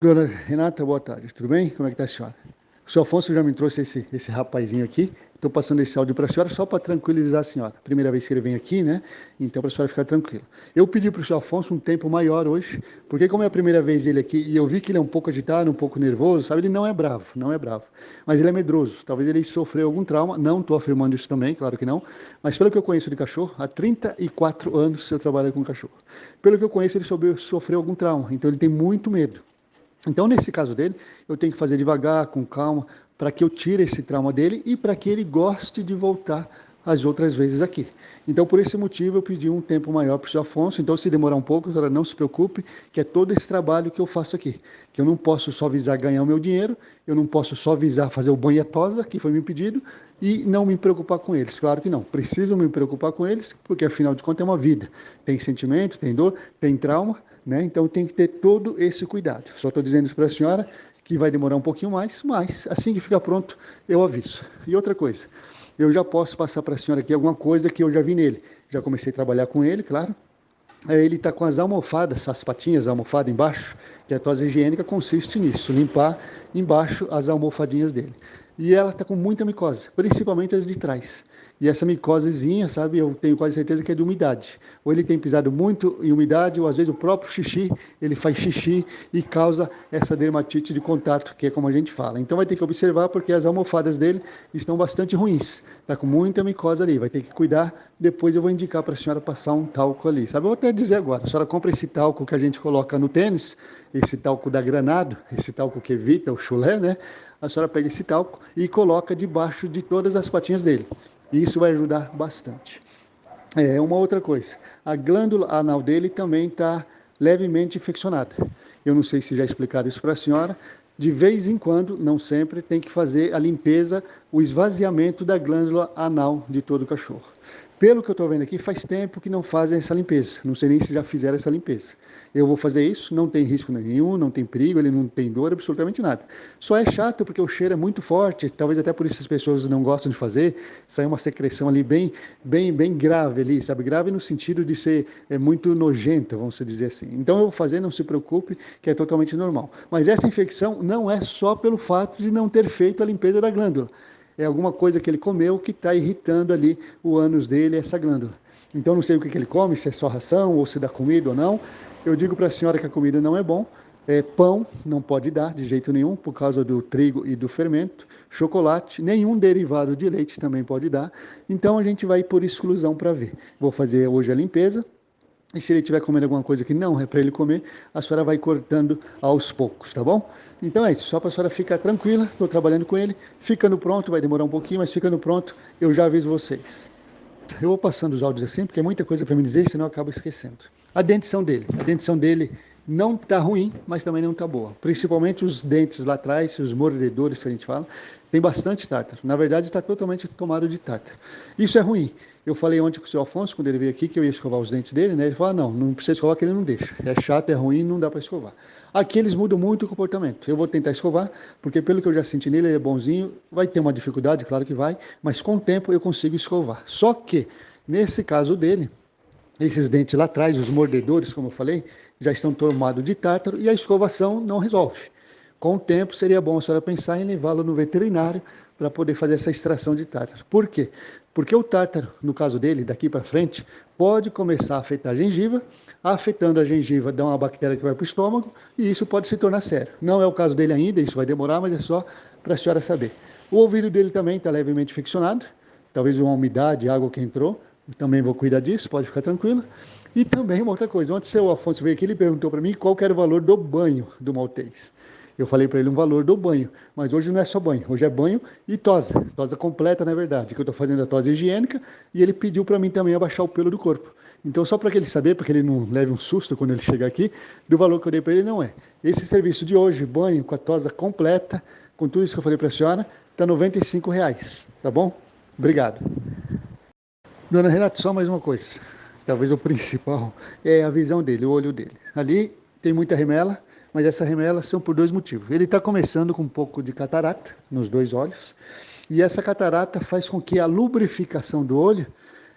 Dona Renata, boa tarde. Tudo bem? Como é que está a senhora? O senhor Afonso já me trouxe esse rapazinho aqui. Estou passando esse áudio para a senhora só para tranquilizar a senhora. Primeira vez que ele vem aqui, né? Então, para a senhora ficar tranquila. Eu pedi para o senhor Afonso um tempo maior hoje, porque como é a primeira vez dele aqui, e eu vi que ele é um pouco agitado, um pouco nervoso, sabe? Ele não é bravo, não é bravo. Mas ele é medroso. Talvez ele sofreu algum trauma. Não estou afirmando isso também, claro que não. Mas pelo que eu conheço de cachorro, há 34 anos eu trabalho com cachorro. Pelo que eu conheço, ele sofreu algum trauma. Então, ele tem muito medo. Então, nesse caso dele, eu tenho que fazer devagar, com calma, para que eu tire esse trauma dele e para que ele goste de voltar as outras vezes aqui. Então, por esse motivo, eu pedi um tempo maior para o senhor Afonso. Então, se demorar um pouco, a senhora não se preocupe, que é todo esse trabalho que eu faço aqui. Que eu não posso só visar ganhar o meu dinheiro, eu não posso só visar fazer o banho e a tosa, que foi me pedido, e não me preocupar com eles. Claro que não. Preciso me preocupar com eles, porque afinal de contas é uma vida. Tem sentimento, tem dor, tem trauma, né? Então tem que ter todo esse cuidado. Só estou dizendo isso para a senhora que vai demorar um pouquinho mais, mas assim que ficar pronto, eu aviso. E outra coisa, eu já posso passar para a senhora aqui alguma coisa que eu já vi nele. Já comecei a trabalhar com ele, claro. Ele está com as almofadas, as patinhas, a almofada embaixo, que a tosa higiênica consiste nisso, limpar embaixo as almofadinhas dele. E ela está com muita micose, principalmente as de trás. E essa micosezinha, sabe, eu tenho quase certeza que é de umidade. Ou ele tem pisado muito em umidade, ou às vezes o próprio xixi, ele faz xixi e causa essa dermatite de contato, que é como a gente fala. Então vai ter que observar porque as almofadas dele estão bastante ruins. Está com muita micose ali, vai ter que cuidar. Depois eu vou indicar para a senhora passar um talco ali, sabe? Eu vou até dizer agora, a senhora compra esse talco que a gente coloca no tênis, esse talco da Granado, esse talco que evita o chulé, né? A senhora pega esse talco e coloca debaixo de todas as patinhas dele. E isso vai ajudar bastante. Uma outra coisa, a glândula anal dele também está levemente infeccionada. Eu não sei se já explicaram isso para a senhora. De vez em quando, não sempre, tem que fazer a limpeza, o esvaziamento da glândula anal de todo o cachorro. Pelo que eu estou vendo aqui, faz tempo que não fazem essa limpeza. Não sei nem se já fizeram essa limpeza. Eu vou fazer isso, não tem risco nenhum, não tem perigo, ele não tem dor, absolutamente nada. Só é chato porque o cheiro é muito forte, talvez até por isso as pessoas não gostam de fazer. Sai uma secreção ali bem grave ali, sabe? Grave no sentido de ser muito nojenta, vamos dizer assim. Então eu vou fazer, não se preocupe, que é totalmente normal. Mas essa infecção não é só pelo fato de não ter feito a limpeza da glândula. É alguma coisa que ele comeu que está irritando ali o ânus dele, essa glândula. Então não sei o que ele come, se é só ração ou se dá comida ou não. Eu digo para a senhora que a comida não é bom. Pão não pode dar de jeito nenhum por causa do trigo e do fermento. Chocolate, nenhum derivado de leite também pode dar. Então a gente vai por exclusão para ver. Vou fazer hoje a limpeza. E se ele estiver comendo alguma coisa que não é para ele comer, a senhora vai cortando aos poucos, tá bom? Então é isso, só para a senhora ficar tranquila, estou trabalhando com ele, ficando pronto, vai demorar um pouquinho, mas ficando pronto, eu já aviso vocês. Eu vou passando os áudios assim, porque é muita coisa para me dizer, senão eu acabo esquecendo. A dentição dele não está ruim, mas também não está boa. Principalmente os dentes lá atrás, os mordedores que a gente fala, tem bastante tártaro. Na verdade, está totalmente tomado de tártaro. Isso é ruim. Eu falei ontem com o senhor Afonso, quando ele veio aqui, que eu ia escovar os dentes dele, né? Ele falou, não precisa escovar, que ele não deixa. É chato, é ruim, não dá para escovar. Aqui eles mudam muito o comportamento. Eu vou tentar escovar, porque pelo que eu já senti nele, ele é bonzinho. Vai ter uma dificuldade, claro que vai, mas com o tempo eu consigo escovar. Só que, nesse caso dele, esses dentes lá atrás, os mordedores, como eu falei, já estão tomados de tártaro e a escovação não resolve. Com o tempo, seria bom a senhora pensar em levá-lo no veterinário para poder fazer essa extração de tártaro. Por quê? Porque o tártaro, no caso dele, daqui para frente, pode começar a afetar a gengiva, afetando a gengiva, dá uma bactéria que vai para o estômago e isso pode se tornar sério. Não é o caso dele ainda, isso vai demorar, mas é só para a senhora saber. O ouvido dele também está levemente infeccionado, talvez uma umidade, água que entrou, também vou cuidar disso, pode ficar tranquila. E também uma outra coisa, ontem o seu Afonso veio aqui, ele perguntou para mim qual que era o valor do banho do maltês. Eu falei para ele um valor do banho, mas hoje não é só banho, hoje é banho e tosa completa na verdade, que eu estou fazendo a tosa higiênica e ele pediu para mim também abaixar o pelo do corpo. Então só para que ele saber, para que ele não leve um susto quando ele chegar aqui, do valor que eu dei para ele não é. Esse serviço de hoje, banho com a tosa completa, com tudo isso que eu falei para a senhora, está R$ 95, tá bom? Obrigado. Dona Renata, só mais uma coisa. Talvez o principal é a visão dele, o olho dele. Ali tem muita remela, mas essa remela são por dois motivos. Ele está começando com um pouco de catarata nos dois olhos, e essa catarata faz com que a lubrificação do olho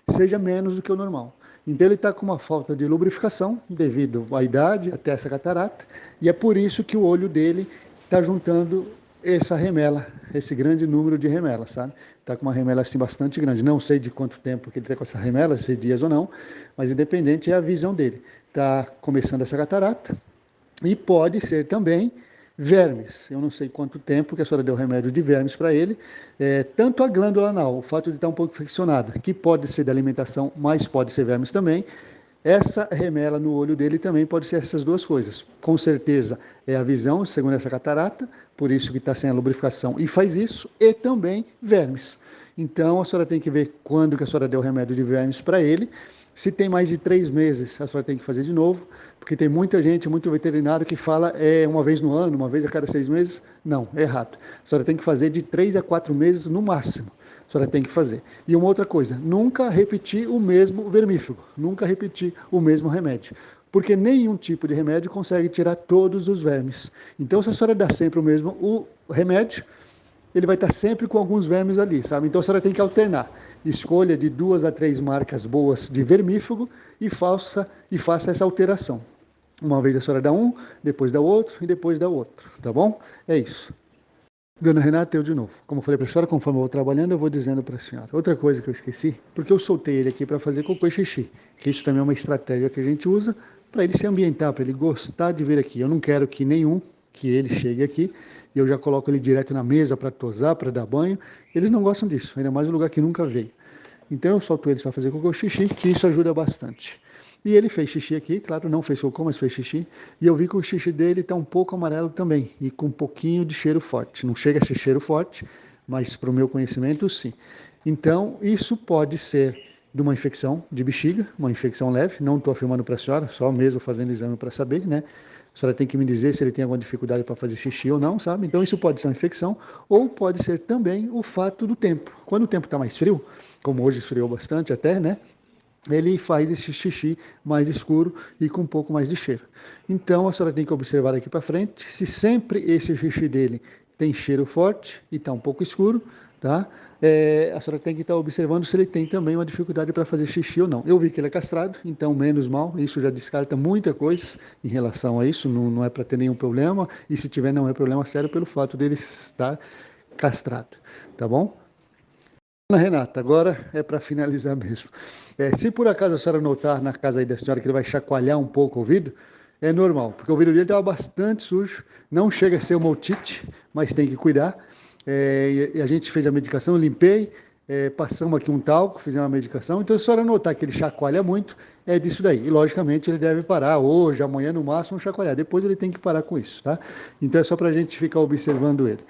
seja menos do que o normal. Então ele está com uma falta de lubrificação devido à idade, até essa catarata, e é por isso que o olho dele está juntando essa remela, esse grande número de remelas, sabe? Está com uma remela assim bastante grande. Não sei de quanto tempo que ele está com essa remela, se dias ou não, mas independente é a visão dele. Está começando essa catarata e pode ser também vermes. Eu não sei quanto tempo que a senhora deu remédio de vermes para ele. Tanto a glândula anal, o fato de estar um pouco infeccionada, que pode ser da alimentação, mas pode ser vermes também. Essa remela no olho dele também pode ser essas duas coisas. Com certeza é a visão, segundo essa catarata, por isso que está sem a lubrificação e faz isso, e também vermes. Então a senhora tem que ver quando que a senhora deu o remédio de vermes para ele. Se tem mais de 3 meses, a senhora tem que fazer de novo, porque tem muita gente, muito veterinário que fala uma vez no ano, uma vez a cada 6 meses. Não, é errado. A senhora tem que fazer de 3 a 4 meses no máximo. A senhora tem que fazer. E uma outra coisa, nunca repetir o mesmo vermífugo, nunca repetir o mesmo remédio. Porque nenhum tipo de remédio consegue tirar todos os vermes. Então, se a senhora dá sempre o remédio, ele vai estar sempre com alguns vermes ali, sabe? Então a senhora tem que alternar. Escolha de 2 a 3 marcas boas de vermífugo e faça essa alteração. Uma vez a senhora dá um, depois dá outro e depois dá outro, tá bom? É isso. Dona Renata, eu de novo. Como eu falei para a senhora, conforme eu vou trabalhando, eu vou dizendo para a senhora. Outra coisa que eu esqueci, porque eu soltei ele aqui para fazer cocô e xixi, que isso também é uma estratégia que a gente usa para ele se ambientar, para ele gostar de vir aqui. Eu não quero que ele chegue aqui e eu já coloco ele direto na mesa para tosar, para dar banho. Eles não gostam disso, ainda mais um lugar que nunca veio. Então eu solto eles para fazer cocô e xixi, que isso ajuda bastante. E ele fez xixi aqui, claro, não fez cocô, mas fez xixi. E eu vi que o xixi dele está um pouco amarelo também, e com um pouquinho de cheiro forte. Não chega a ser cheiro forte, mas para o meu conhecimento, sim. Então, isso pode ser de uma infecção de bexiga, uma infecção leve. Não estou afirmando para a senhora, só mesmo fazendo exame para saber, né? A senhora tem que me dizer se ele tem alguma dificuldade para fazer xixi ou não, sabe? Então, isso pode ser uma infecção, ou pode ser também o fato do tempo. Quando o tempo está mais frio, como hoje esfriou bastante até, né? Ele faz esse xixi mais escuro e com um pouco mais de cheiro. Então a senhora tem que observar daqui para frente se sempre esse xixi dele tem cheiro forte e está um pouco escuro, tá? A senhora tem que estar observando se ele tem também uma dificuldade para fazer xixi ou não. Eu vi que ele é castrado, então menos mal, isso já descarta muita coisa em relação a isso, não é para ter nenhum problema, e se tiver não é problema sério pelo fato dele estar castrado, tá bom? Ana Renata, agora é para finalizar mesmo. Se por acaso a senhora notar na casa aí da senhora que ele vai chacoalhar um pouco o ouvido, é normal, porque o ouvido dele estava bastante sujo, não chega a ser uma otite, mas tem que cuidar. E a gente fez a medicação, limpei, passamos aqui um talco, fizemos uma medicação. Então, se a senhora notar que ele chacoalha muito, é disso daí. E, logicamente, ele deve parar hoje, amanhã, no máximo, chacoalhar. Depois ele tem que parar com isso, tá? Então, é só para a gente ficar observando ele.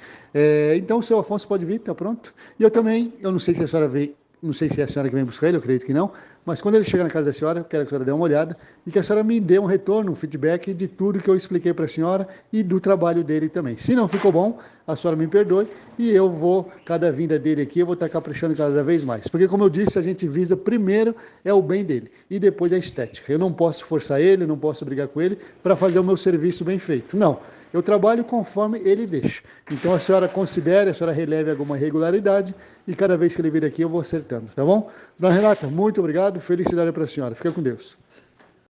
Então, o seu Afonso pode vir, tá pronto? E eu também, eu não sei se a senhora veio, não sei se é a senhora que vem buscar ele, eu acredito que não, mas quando ele chegar na casa da senhora, eu quero que a senhora dê uma olhada e que a senhora me dê um retorno, um feedback de tudo que eu expliquei para a senhora e do trabalho dele também. Se não ficou bom, a senhora me perdoe e eu vou, cada vinda dele aqui, eu vou estar caprichando cada vez mais. Porque, como eu disse, a gente visa primeiro é o bem dele e depois a estética. Eu não posso forçar ele, não posso brigar com ele para fazer o meu serviço bem feito. Não. Eu trabalho conforme ele deixa. Então a senhora considere, a senhora releve alguma irregularidade e cada vez que ele vir aqui eu vou acertando, tá bom? Dona Renata, muito obrigado, felicidade para a senhora. Fica com Deus.